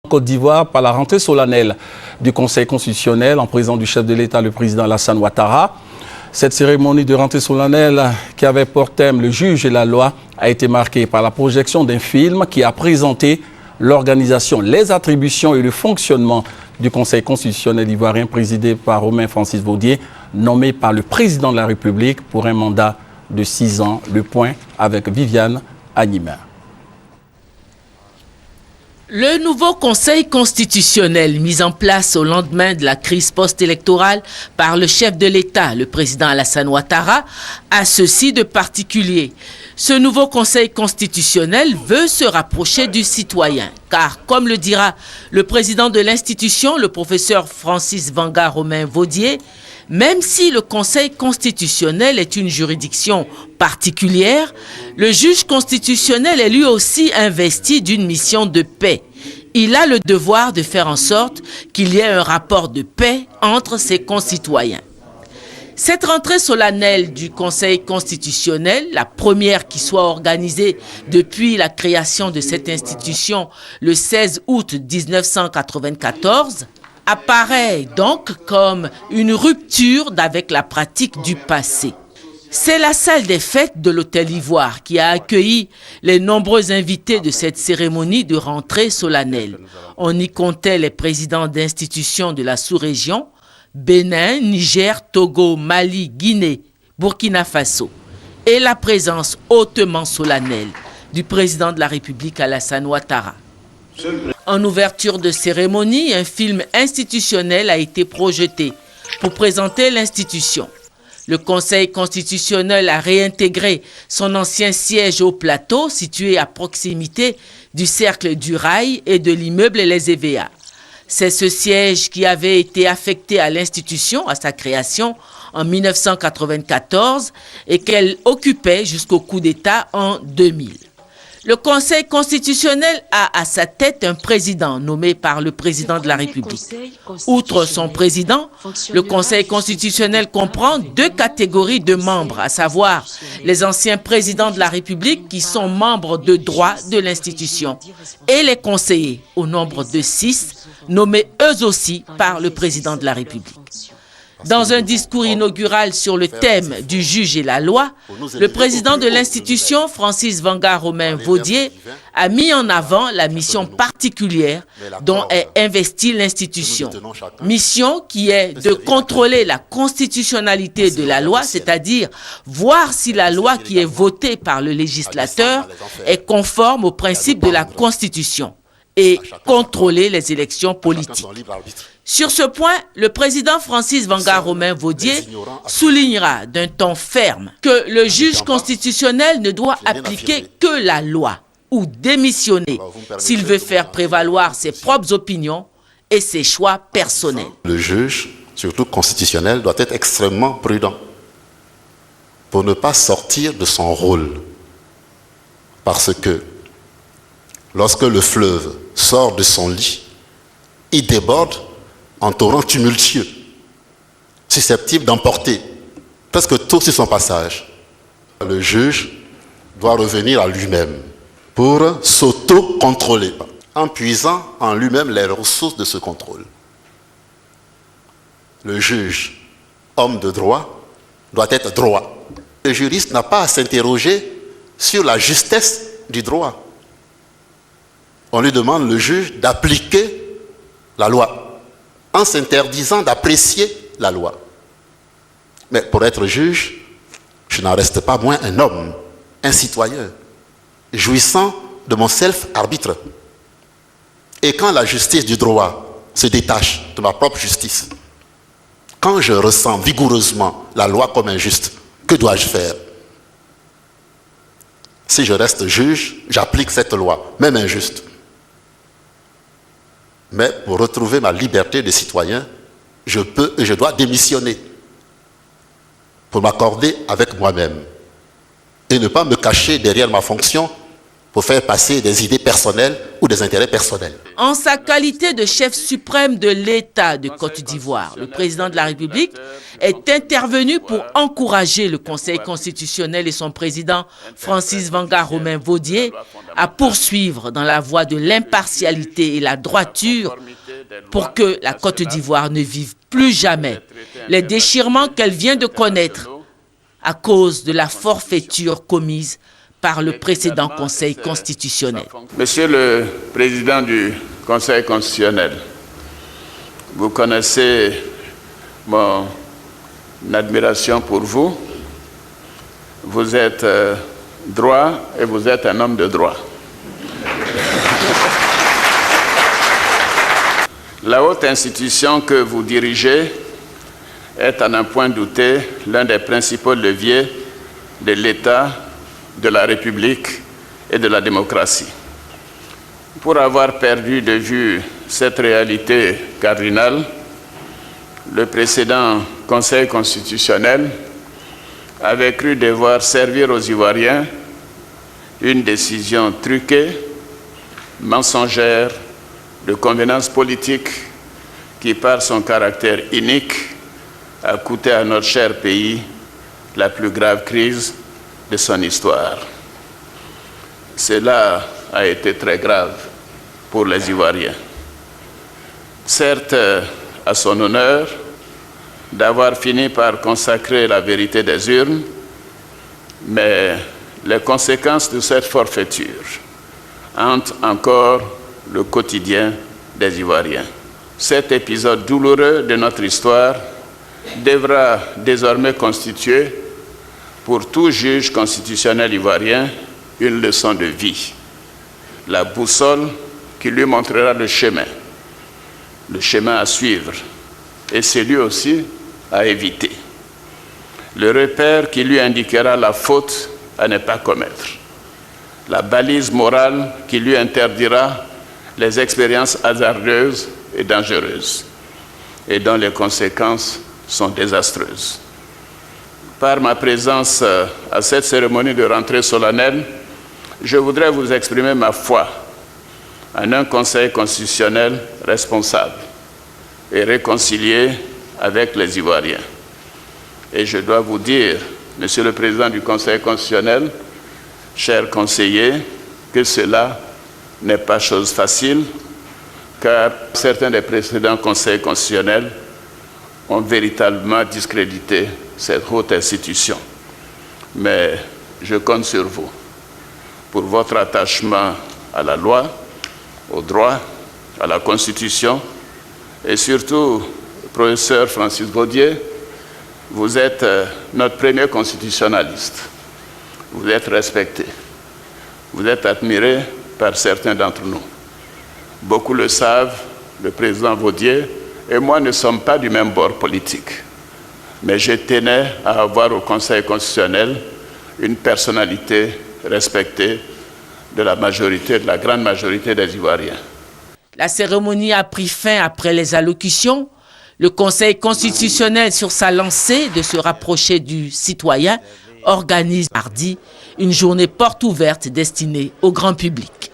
Côte d'Ivoire par la rentrée solennelle du Conseil constitutionnel en présence du chef de l'État, le président Alassane Ouattara. Cette cérémonie de rentrée solennelle qui avait pour thème le juge et la loi a été marquée par la projection d'un film qui a présenté l'organisation, les attributions et le fonctionnement du Conseil constitutionnel ivoirien présidé par Romain Francis Vaudier, nommé par le président de la République pour un mandat de 6 ans. Le point avec Viviane Agnimer. Le nouveau Conseil constitutionnel mis en place au lendemain de la crise post-électorale par le chef de l'État, le président Alassane Ouattara, a ceci de particulier. Ce nouveau Conseil constitutionnel veut se rapprocher du citoyen, car comme le dira le président de l'institution, le professeur Francis Vanga Romain Vaudier, même si le Conseil constitutionnel est une juridiction particulière, le juge constitutionnel est lui aussi investi d'une mission de paix. Il a le devoir de faire en sorte qu'il y ait un rapport de paix entre ses concitoyens. Cette rentrée solennelle du Conseil constitutionnel, la première qui soit organisée depuis la création de cette institution le 16 août 1994, apparaît donc comme une rupture avec la pratique du passé. C'est la salle des fêtes de l'Hôtel Ivoire qui a accueilli les nombreux invités de cette cérémonie de rentrée solennelle. On y comptait les présidents d'institutions de la sous-région, Bénin, Niger, Togo, Mali, Guinée, Burkina Faso, et la présence hautement solennelle du président de la République Alassane Ouattara. En ouverture de cérémonie, un film institutionnel a été projeté pour présenter l'institution. Le Conseil constitutionnel a réintégré son ancien siège au plateau, situé à proximité du Cercle du Rail et de l'immeuble Les EVA. C'est ce siège qui avait été affecté à l'institution, à sa création, en 1994 et qu'elle occupait jusqu'au coup d'État en 2000. Le Conseil constitutionnel a à sa tête un président nommé par le président de la République. Outre son président, le Conseil constitutionnel comprend 2 catégories de membres, à savoir les anciens présidents de la République qui sont membres de droit de l'institution et les conseillers, au nombre de 6, nommés eux aussi par le président de la République. Dans un discours inaugural sur le thème du juge et la loi, le président de l'institution, Francis Vanga Romain Vaudier, a mis en avant la mission particulière dont est investie l'institution. Mission qui est de contrôler la constitutionnalité de la loi, c'est-à-dire voir si la loi qui est votée par le législateur est conforme aux principes de la Constitution et contrôler les élections politiques. Sur ce point, le président Francis Vanga Romain Vaudier soulignera d'un ton ferme que le juge constitutionnel ne doit appliquer que la loi ou démissionner s'il veut faire prévaloir ses propres opinions et ses choix personnels. Le juge, surtout constitutionnel, doit être extrêmement prudent pour ne pas sortir de son rôle. Parce que lorsque le fleuve sort de son lit, il déborde en torrent tumultueux, susceptible d'emporter presque tout sur son passage. Le juge doit revenir à lui-même pour s'auto-contrôler, en puisant en lui-même les ressources de ce contrôle. Le juge, homme de droit, doit être droit. Le juriste n'a pas à s'interroger sur la justesse du droit. On lui demande, le juge, d'appliquer la loi, en s'interdisant d'apprécier la loi. Mais pour être juge, je n'en reste pas moins un homme, un citoyen, jouissant de mon self-arbitre. Et quand la justice du droit se détache de ma propre justice, quand je ressens vigoureusement la loi comme injuste, que dois-je faire? Si je reste juge, j'applique cette loi, même injuste. Mais pour retrouver ma liberté de citoyen, je peux et je dois démissionner pour m'accorder avec moi-même et ne pas me cacher derrière ma fonction pour faire passer des idées personnelles ou des intérêts personnels. En sa qualité de chef suprême de l'État de Côte d'Ivoire, le président de la République est intervenu pour encourager le Conseil constitutionnel et son président, Francis Vanga-Romain Vaudier, à poursuivre dans la voie de l'impartialité et la droiture pour que la Côte d'Ivoire ne vive plus jamais les déchirements qu'elle vient de connaître à cause de la forfaiture commise par le précédent Conseil constitutionnel. Monsieur le Président du Conseil constitutionnel, vous connaissez mon admiration pour vous. Vous êtes droit et vous êtes un homme de droit. La haute institution que vous dirigez est, à n'en point douter, l'un des principaux leviers de l'État, de la République et de la démocratie. Pour avoir perdu de vue cette réalité cardinale, le précédent Conseil constitutionnel avait cru devoir servir aux Ivoiriens une décision truquée, mensongère, de convenance politique qui, par son caractère unique, a coûté à notre cher pays la plus grave crise de son histoire. Cela a été très grave pour les Ivoiriens. Certes, à son honneur d'avoir fini par consacrer la vérité des urnes, mais les conséquences de cette forfaiture hantent encore le quotidien des Ivoiriens. Cet épisode douloureux de notre histoire devra désormais constituer pour tout juge constitutionnel ivoirien une leçon de vie, la boussole qui lui montrera le chemin à suivre et celui aussi à éviter, le repère qui lui indiquera la faute à ne pas commettre, la balise morale qui lui interdira les expériences hasardeuses et dangereuses et dont les conséquences sont désastreuses. Par ma présence à cette cérémonie de rentrée solennelle, je voudrais vous exprimer ma foi en un Conseil constitutionnel responsable et réconcilié avec les Ivoiriens. Et je dois vous dire, Monsieur le Président du Conseil constitutionnel, chers conseillers, que cela n'est pas chose facile, car certains des précédents conseils constitutionnels ont véritablement discrédité cette haute institution. Mais je compte sur vous pour votre attachement à la loi, au droit, à la Constitution et surtout, professeur Francis Vaudier, vous êtes notre premier constitutionnaliste. Vous êtes respecté. Vous êtes admiré par certains d'entre nous. Beaucoup le savent, le président Vaudier et moi ne sommes pas du même bord politique. Mais je tenais à avoir au Conseil constitutionnel une personnalité respectée de la majorité, de la grande majorité des Ivoiriens. La cérémonie a pris fin après les allocutions. Le Conseil constitutionnel, sur sa lancée de se rapprocher du citoyen, organise mardi une journée porte ouverte destinée au grand public.